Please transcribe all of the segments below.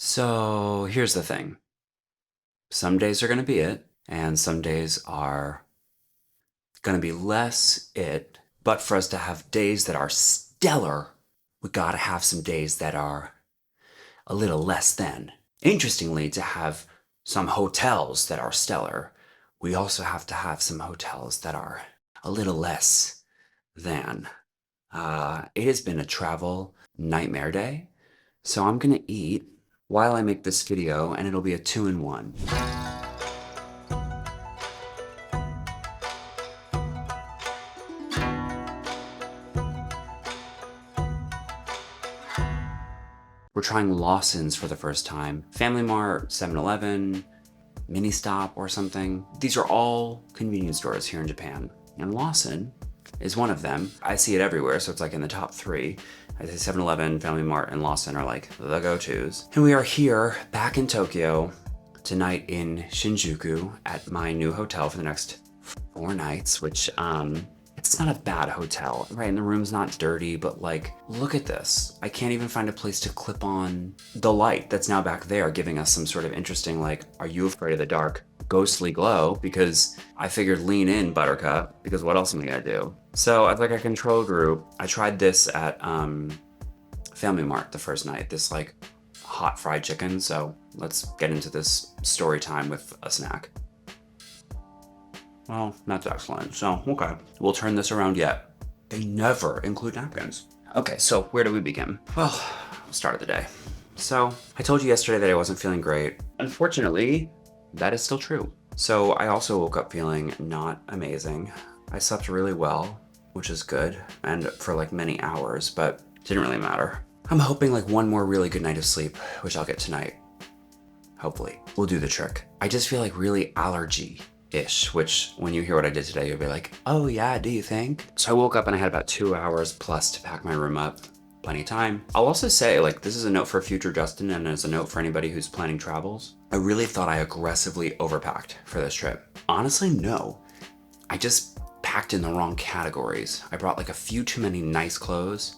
So here's the thing. Some days are going to be it, and some days are going to be less it. But for us to have days that are stellar, we got to have some days that are a little less than. Interestingly, to have some hotels that are stellar, we also have to have some hotels that are a little less than. It has been a travel nightmare day, so I'm going to eat while I make this video, and it'll be a 2-in-1. We're trying Lawson's for the first time. Family Mart, 7-Eleven, Mini Stop or something. These are all convenience stores here in Japan. And Lawson is one of them. I see it everywhere, so it's like in the top 3. I say 7-Eleven, Family Mart, and Lawson are like the go-tos. And we are here back in Tokyo tonight in Shinjuku at my new hotel for the next 4 nights, which it's not a bad hotel, right? And the room's not dirty, but like, look at this. I can't even find a place to clip on the light that's now back there, giving us some sort of interesting, like, are you afraid of the dark? Ghostly glow, because I figured lean in, Buttercup, because what else am I gonna do? So I'd like a control group. I tried this at Family Mart the first night, this like hot fried chicken. So let's get into this story time with a snack. Well, that's excellent. So, okay, we'll turn this around yet. They never include napkins. Okay, so where do we begin? Well, we'll start the day. So, I told you yesterday that I wasn't feeling great. Unfortunately, that is still true. So, I also woke up feeling not amazing. I slept really well, which is good, and for like many hours, but didn't really matter. I'm hoping like one more really good night of sleep, which I'll get tonight. Hopefully. We'll do the trick. I just feel like really allergy-ish, which when you hear what I did today, you'll be like, oh yeah, do you think? So I woke up and I had about 2 hours plus to pack my room up. Plenty of time. I'll also say, like, this is a note for future Justin and as a note for anybody who's planning travels. I really thought I aggressively overpacked for this trip. Honestly, no. I just packed in the wrong categories. I brought like a few too many nice clothes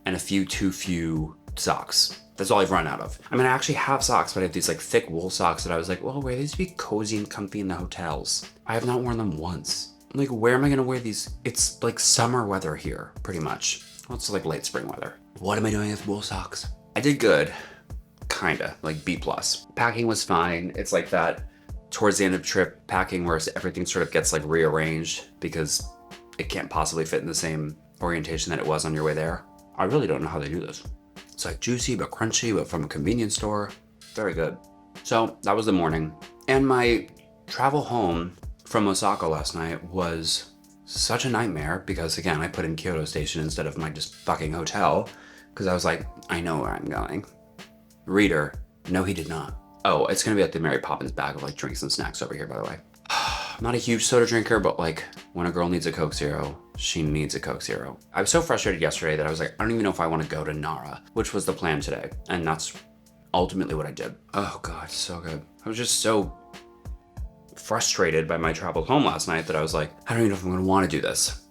and a few too few socks. That's all I've run out of. I mean, I actually have socks, but I have these like thick wool socks that I was like, well, where these to be cozy and comfy in the hotels. I have not worn them once. Like, where am I gonna wear these? It's like summer weather here, pretty much. Well, it's like late spring weather. What am I doing with wool socks? I did good, kinda, like B+. Packing was fine. It's like that towards the end of trip packing where everything sort of gets like rearranged because it can't possibly fit in the same orientation that it was on your way there. I really don't know how they do this. It's like juicy but crunchy, but from a convenience store. Very good. So that was the morning. And my travel home from Osaka last night was such a nightmare because again, I put in Kyoto Station instead of my just fucking hotel because I was like, I know where I'm going. Reader, no he did not. Oh, it's gonna be like the Mary Poppins bag of like drinks and snacks over here, by the way. I'm not a huge soda drinker, but like when a girl needs a Coke Zero, she needs a Coke Zero. I was so frustrated yesterday that I was like, I don't even know if I want to go to Nara, which was the plan today. And that's ultimately what I did. Oh God, so good. I was just so frustrated by my travel home last night that I was like, I don't even know if I'm gonna want to do this.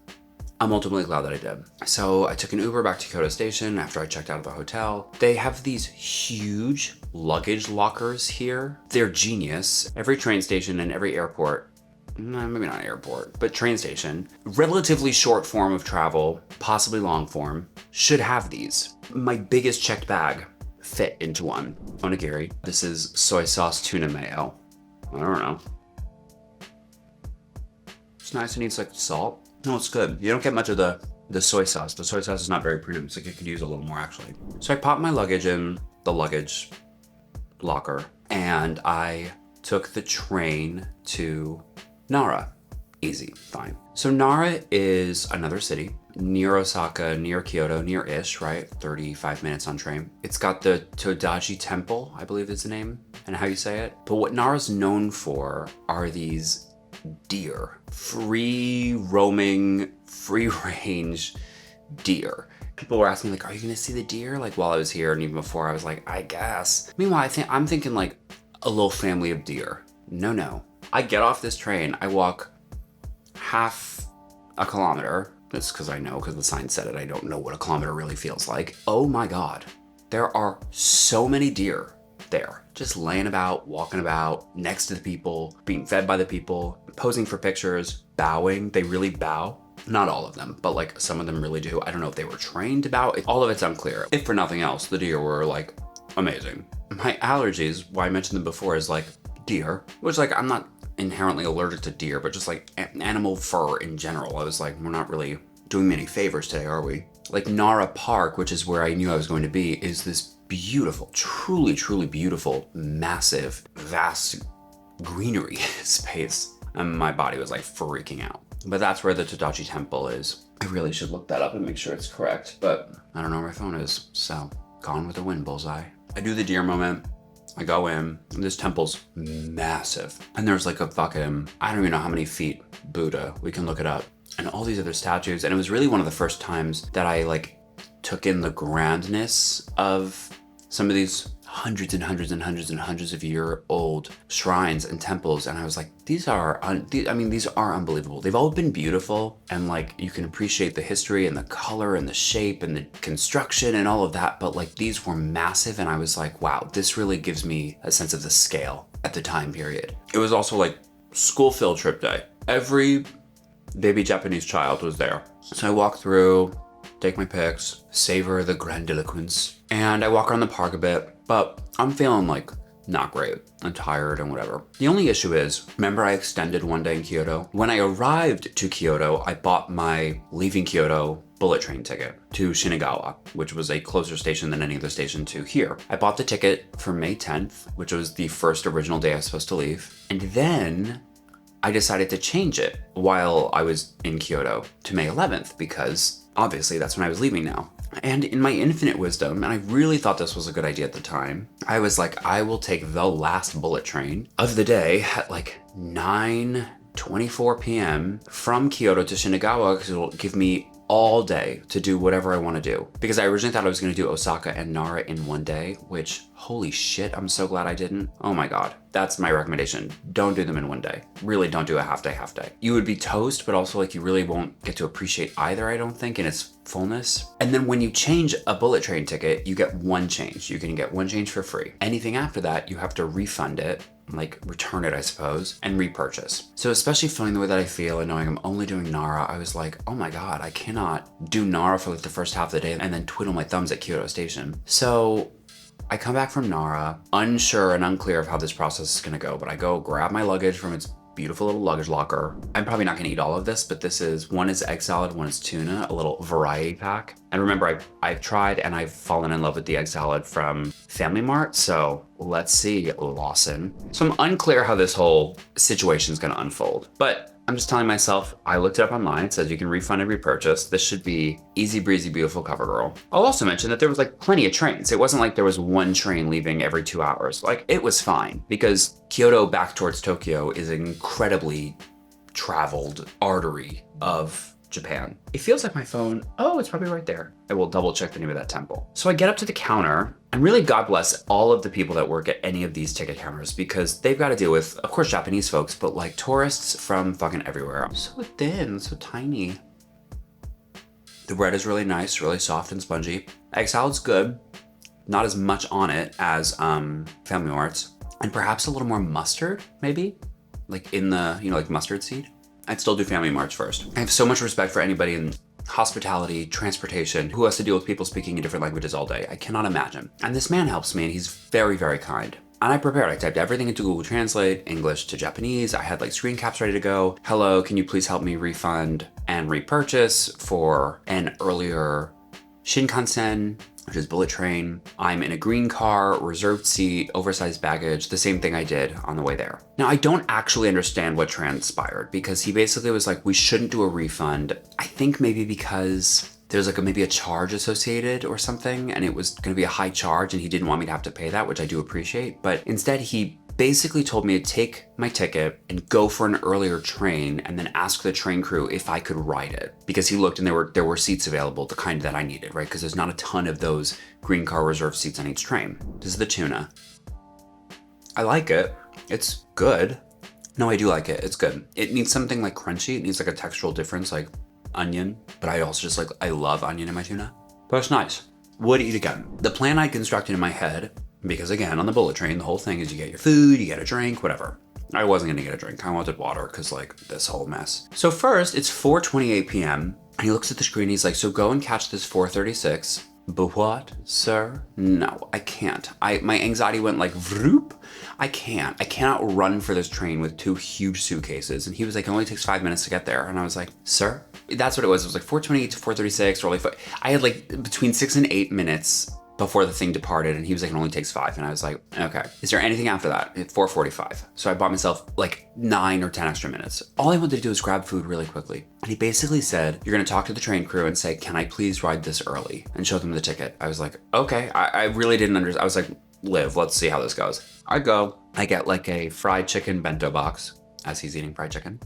I'm ultimately glad that I did. So I took an Uber back to Kyoto Station after I checked out of the hotel. They have these huge luggage lockers here. They're genius. Every train station and every airport, maybe not airport, but train station, relatively short form of travel, possibly long form, should have these. My biggest checked bag fit into one. Onigiri. This is soy sauce tuna mayo. I don't know. It's nice and needs like salt. No, it's good. You don't get much of the soy sauce. The soy sauce is not very pronounced. Like you could use a little more actually. So I popped my luggage in the luggage locker and I took the train to Nara. Easy, fine. So Nara is another city near Osaka, near Kyoto, near-ish, right? 35 minutes on train. It's got the Todaji Temple, I believe is the name and how you say it. But what Nara's known for are these deer, free roaming, free range deer. People were asking like, are you gonna see the deer? Like while I was here and even before I was like, I guess. Meanwhile, I'm thinking like a little family of deer. No. I get off this train, I walk half a kilometer. That's because I know, because the sign said it. I don't know what a kilometer really feels like. Oh my God. There are so many deer there, just laying about, walking about, next to the people, being fed by the people, posing for pictures, bowing. They really bow. Not all of them, but like some of them really do. I don't know if they were trained to bow. All of it's unclear. If for nothing else, the deer were like amazing. My allergies, why I mentioned them before, is like deer, which like I'm not inherently allergic to deer, but just like animal fur in general. I was like, we're not really doing me any favors today, are we? Like Nara Park, which is where I knew I was going to be, is this beautiful, truly, truly beautiful, massive, vast greenery space. And my body was like freaking out. But that's where the Tadachi Temple is. I really should look that up and make sure it's correct, but I don't know where my phone is, so gone with the wind, bullseye. I do the deer moment. I go in, and this temple's massive. And there's like a fucking, I don't even know how many feet Buddha, we can look it up. And all these other statues. And it was really one of the first times that I like took in the grandness of some of these hundreds and hundreds and hundreds and hundreds of year old shrines and temples. And I was like, these are unbelievable. They've all been beautiful. And like, you can appreciate the history and the color and the shape and the construction and all of that. But like, these were massive. And I was like, wow, this really gives me a sense of the scale at the time period. It was also like school field trip day. Every baby Japanese child was there. So I walk through, take my pics, savor the grandiloquence, and I walk around the park a bit, but I'm feeling like not great. I'm tired and whatever. The only issue is, remember I extended one day in Kyoto? When I arrived to Kyoto, I bought my leaving Kyoto bullet train ticket to Shinagawa, which was a closer station than any other station to here. I bought the ticket for May 10th, which was the first original day I was supposed to leave. And then I decided to change it while I was in Kyoto to May 11th because obviously that's when I was leaving now. And in my infinite wisdom, and I really thought this was a good idea at the time, I was like, I will take the last bullet train of the day at like 9:24 p.m. from Kyoto to Shinagawa because it'll give me all day to do whatever I want to do. Because I originally thought I was going to do Osaka and Nara in one day, which holy shit, I'm so glad I didn't. Oh my God. That's my recommendation. Don't do them in one day. Really don't do a half day. You would be toast, but also like you really won't get to appreciate either, I don't think, in its fullness. And then when you change a bullet train ticket, you get one change. You can get one change for free. Anything after that, you have to refund it, like return it, I suppose, and repurchase. So especially feeling the way that I feel and knowing I'm only doing Nara, I was like, oh my God, I cannot do Nara for like the first half of the day and then twiddle my thumbs at Kyoto Station. So I come back from Nara, unsure and unclear of how this process is gonna go, but I go grab my luggage from its beautiful little luggage locker. I'm probably not gonna eat all of this, but one is egg salad, one is tuna, a little variety pack. And remember, I've tried and I've fallen in love with the egg salad from Family Mart, so let's see, Lawson. So I'm unclear how this whole situation is gonna unfold, but I'm just telling myself, I looked it up online, it says you can refund and repurchase. This should be easy breezy, beautiful cover girl. I'll also mention that there was like plenty of trains. It wasn't like there was one train leaving every 2 hours. Like it was fine because Kyoto back towards Tokyo is an incredibly traveled artery of Japan. It feels like my phone, oh, it's probably right there. I will double check the name of that temple. So I get up to the counter and really God bless all of the people that work at any of these ticket counters because they've got to deal with, of course, Japanese folks, but like tourists from fucking everywhere. So thin, so tiny. The bread is really nice, really soft and spongy. Egg salad's good. Not as much on it as Family Mart's. And perhaps a little more mustard, maybe? Like in the, like mustard seed. I'd still do Family Mart's first. I have so much respect for anybody in hospitality, transportation, who has to deal with people speaking in different languages all day. I cannot imagine. And this man helps me and he's very, very kind. And I prepared, I typed everything into Google Translate, English to Japanese. I had like screen caps ready to go. Hello, can you please help me refund and repurchase for an earlier Shinkansen, which is bullet train. I'm in a green car, reserved seat, oversized baggage, the same thing I did on the way there. Now, I don't actually understand what transpired because he basically was like, we shouldn't do a refund. I think maybe because there's like maybe a charge associated or something, and it was gonna be a high charge and he didn't want me to have to pay that, which I do appreciate. But instead he basically told me to take my ticket and go for an earlier train and then ask the train crew if I could ride it. Because he looked and there were seats available, the kind that I needed, right? Because there's not a ton of those green car reserved seats on each train. This is the tuna. I like it. It's good. No, I do like it. It's good. It needs something like crunchy. It needs like a textural difference, like onion. But I also I love onion in my tuna. But it's nice. Would eat again. The plan I constructed in my head Because again, on the bullet train, the whole thing is you get your food, you get a drink, whatever. I wasn't gonna get a drink. I wanted water because like this whole mess. So first, it's 4:28 p.m. and he looks at the screen. He's like, so go and catch this 4:36. But what, sir? No, I can't. My anxiety went like vroop. I cannot run for this train with 2 huge suitcases. And he was like, it only takes 5 minutes to get there. And I was like, sir? That's what it was. It was like 4:28 to 4:36 or like, I had like between 6 and 8 minutes before the thing departed, and he was like, it only takes 5. And I was like, okay, is there anything after that? At 4:45. So I bought myself like 9 or 10 extra minutes. All I wanted to do was grab food really quickly. And he basically said, you're gonna talk to the train crew and say, can I please ride this early? And show them the ticket. I was like, okay. I really didn't understand. I was like, Liv, let's see how this goes. I go, I get like a fried chicken bento box as he's eating fried chicken.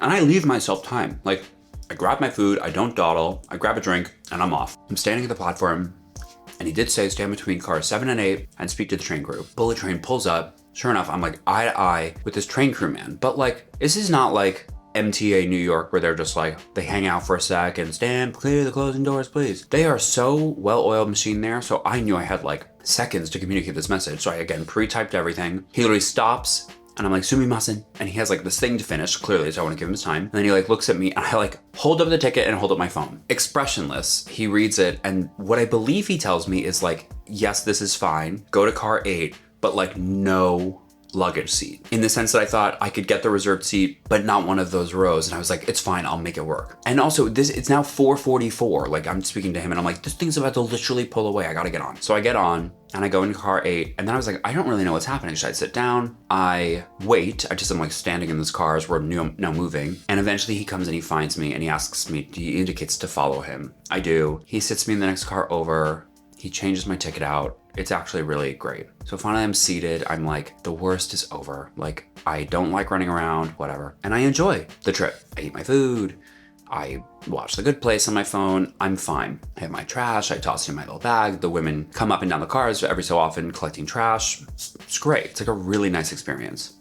And I leave myself time. Like, I grab my food, I don't dawdle, I grab a drink, and I'm off. I'm standing at the platform, and he did say stand between cars 7 and 8 and speak to the train crew. Bullet train pulls up. Sure enough, I'm like eye to eye with this train crew man. But like, this is not like MTA New York where they're just like, they hang out for a sec and stand clear the closing doors, please. They are so well-oiled machine there. So I knew I had like seconds to communicate this message. So I again pre-typed everything. He literally stops. And I'm like, sumimasen. And he has like this thing to finish, clearly, so I want to give him his time. And then he like looks at me and I like hold up the ticket and hold up my phone. Expressionless, he reads it. And what I believe he tells me is like, yes, this is fine. Go to car 8, but like no luggage seat. In the sense that I thought I could get the reserved seat, but not one of those rows. And I was like, it's fine, I'll make it work. And also it's now 4:44. Like I'm speaking to him and I'm like, this thing's about to literally pull away. I gotta get on. So I get on and I go into car 8. And then I was like, I don't really know what's happening. Should I sit down? I wait. I'm like standing in this car as we're now moving. And eventually he comes and he finds me and he asks me, he indicates to follow him. I do. He sits me in the next car over. He changes my ticket out. It's actually really great. So finally I'm seated. I'm like, the worst is over. Like, I don't like running around, whatever. And I enjoy the trip. I eat my food. I watch The Good Place on my phone. I'm fine. I have my trash. I toss it in my little bag. The women come up and down the cars every so often collecting trash. It's great. It's like a really nice experience.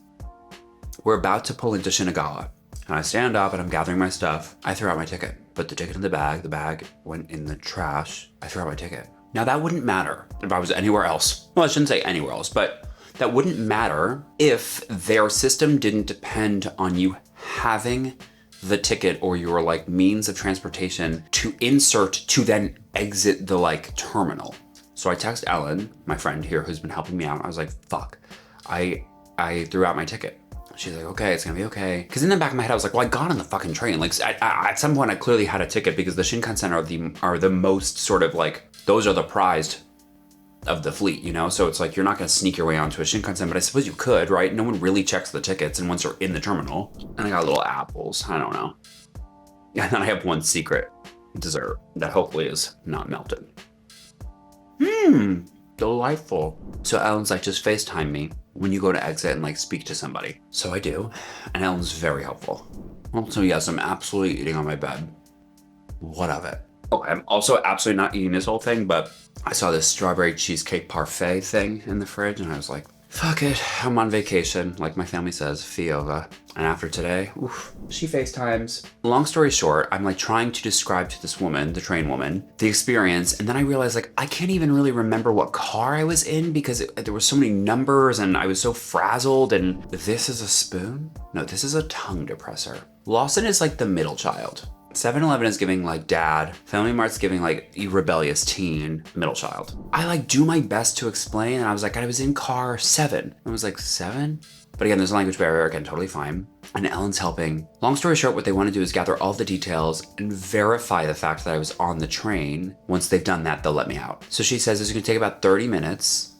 We're about to pull into Shinagawa. And I stand up and I'm gathering my stuff. I throw out my ticket. Put the ticket in the bag. The bag went in the trash. I throw out my ticket. Now that wouldn't matter if I was anywhere else. Well, I shouldn't say anywhere else, but that wouldn't matter if their system didn't depend on you having the ticket or your like means of transportation to insert to then exit the like terminal. So I text Ellen, my friend here who's been helping me out. I was like, fuck, I threw out my ticket. She's like, okay, it's gonna be okay. Because in the back of my head, I was like, well, I got on the fucking train. Like at some point I clearly had a ticket because the Shinkansen are the most sort of like, those are the prized of the fleet, you know? So it's like, you're not gonna sneak your way onto a Shinkansen, but I suppose you could, right? No one really checks the tickets and once they're in the terminal. And I got little apples, I don't know. And then I have one secret dessert that hopefully is not melted. Delightful. So Ellen's like, just FaceTime me when you go to exit and like speak to somebody. So I do, and Ellen's very helpful. Also, yes, I'm absolutely eating on my bed. What of it? Okay, I'm also absolutely not eating this whole thing, but I saw this strawberry cheesecake parfait thing in the fridge and I was like, fuck it, I'm on vacation, like my family says, Fiova. And after today, oof, she FaceTimes. Long story short, I'm like trying to describe to this woman, the train woman, the experience. And then I realized like, I can't even really remember what car I was in because there were so many numbers and I was so frazzled. And this is a spoon? No, this is a tongue depressor. Lawson is like the middle child. 7-Eleven is giving like dad, Family Mart's giving like rebellious teen, middle child. I like do my best to explain and I was like, I was in car 7. I was like, 7? But again, there's a language barrier, again, totally fine. And Ellen's helping. Long story short, what they want to do is gather all the details and verify the fact that I was on the train. Once they've done that, they'll let me out. So she says it's gonna take about 30 minutes.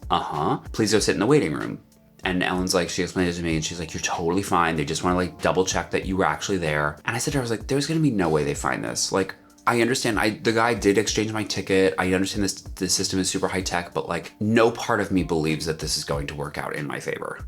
Please go sit in the waiting room. And Ellen's like, she explained it to me and she's like, you're totally fine. They just want to like double check that you were actually there. And I said to her, I was like, there's going to be no way they find this. Like, I understand the guy did exchange my ticket. I understand this system is super high tech, but like no part of me believes that this is going to work out in my favor.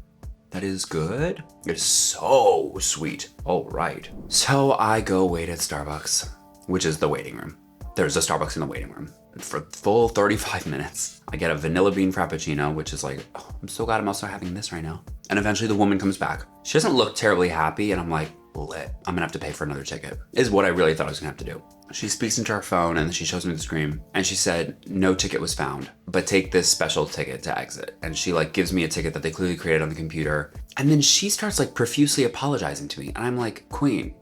That is good. It's so sweet. All right. So I go wait at Starbucks, which is the waiting room. There's a Starbucks in the waiting room. For full 35 minutes. I get a vanilla bean frappuccino, which is like, oh, I'm so glad I'm also having this right now. And eventually the woman comes back. She doesn't look terribly happy and I'm like, lit. I'm gonna have to pay for another ticket, is what I really thought I was gonna have to do. She speaks into her phone and then she shows me the screen and she said, no ticket was found, but take this special ticket to exit. And she like gives me a ticket that they clearly created on the computer. And then she starts like profusely apologizing to me. And I'm like, Queen,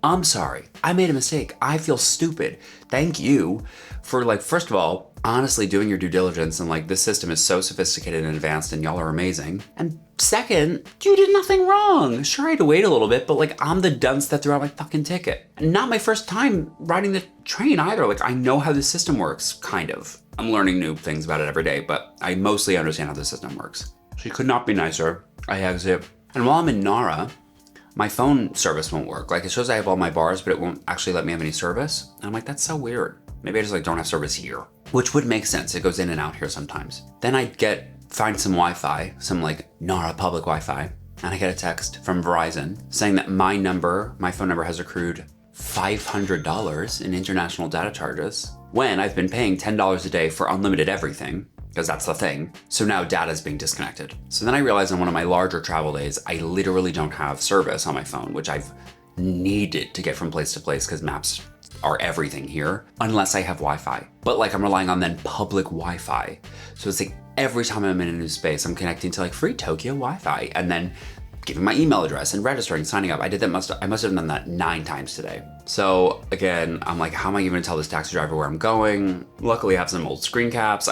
I'm sorry. I made a mistake. I feel stupid. Thank you for like, first of all, honestly doing your due diligence and like this system is so sophisticated and advanced and y'all are amazing. And second, you did nothing wrong. Sure, I had to wait a little bit, but like I'm the dunce that threw out my fucking ticket. Not my first time riding the train either. Like I know how the system works, kind of. I'm learning new things about it every day, but I mostly understand how the system works. She could not be nicer. I exit. And while I'm in Nara, my phone service won't work. Like it shows I have all my bars, but it won't actually let me have any service. And I'm like, that's so weird. Maybe I just like don't have service here, which would make sense. It goes in and out here sometimes. Then I find some Wi-Fi, some like Nara public Wi-Fi. And I get a text from Verizon saying that my phone number has accrued $500 in international data charges when I've been paying $10 a day for unlimited everything, because that's the thing. So now data is being disconnected. So then I realized on one of my larger travel days, I literally don't have service on my phone, which I've needed to get from place to place because maps are everything here, unless I have Wi-Fi. But like I'm relying on then public Wi-Fi. So it's like every time I'm in a new space, I'm connecting to like free Tokyo Wi-Fi and then giving my email address and registering, signing up. I must have done that 9 times today. So again, I'm like, how am I even gonna tell this taxi driver where I'm going? Luckily I have some old screen caps.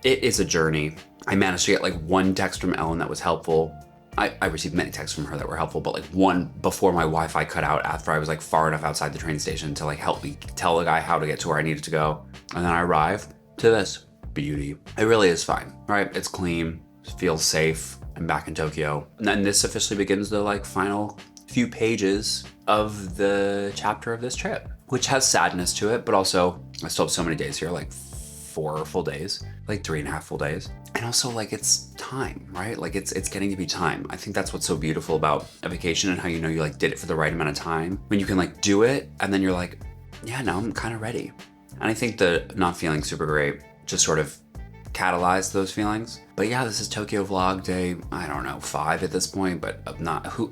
It is a journey. I managed to get like 1 text from Ellen that was helpful. I received many texts from her that were helpful, but like 1 before my Wi-Fi cut out after I was like far enough outside the train station to like help me tell the guy how to get to where I needed to go. And then I arrived to this beauty. It really is fine, right? It's clean, feels safe. I'm back in Tokyo. And then this officially begins the like final few pages of the chapter of this trip, which has sadness to it, but also I still have so many days here, like 4 full days, like 3.5 full days. And also like it's time, right? Like it's getting to be time. I think that's what's so beautiful about a vacation and how you know you like did it for the right amount of time. When you can like do it and then you're like, yeah, now I'm kind of ready. And I think the not feeling super great just sort of catalyzed those feelings. But yeah, this is Tokyo vlog day, I don't know, 5 at this point, but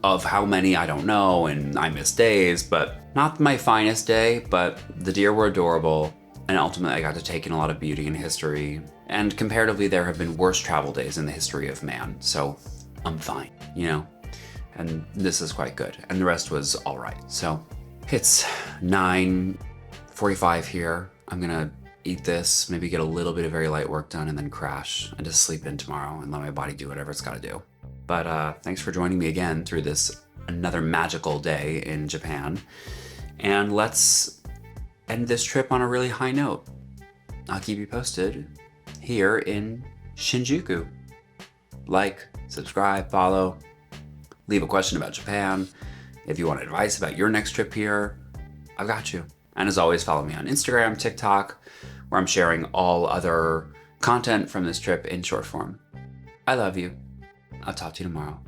of how many, I don't know. And I miss days, but not my finest day, but the deer were adorable. And ultimately I got to take in a lot of beauty and history. And comparatively, there have been worse travel days in the history of man. So I'm fine, you know? And this is quite good. And the rest was all right. So it's 9:45 here. I'm gonna eat this, maybe get a little bit of very light work done and then crash and just sleep in tomorrow and let my body do whatever it's gotta do. But thanks for joining me again through another magical day in Japan. And let's end this trip on a really high note. I'll keep you posted here in Shinjuku. Like, subscribe, follow, leave a question about Japan. If you want advice about your next trip here, I've got you. And as always, follow me on Instagram, TikTok, where I'm sharing all other content from this trip in short form. I love you. I'll talk to you tomorrow.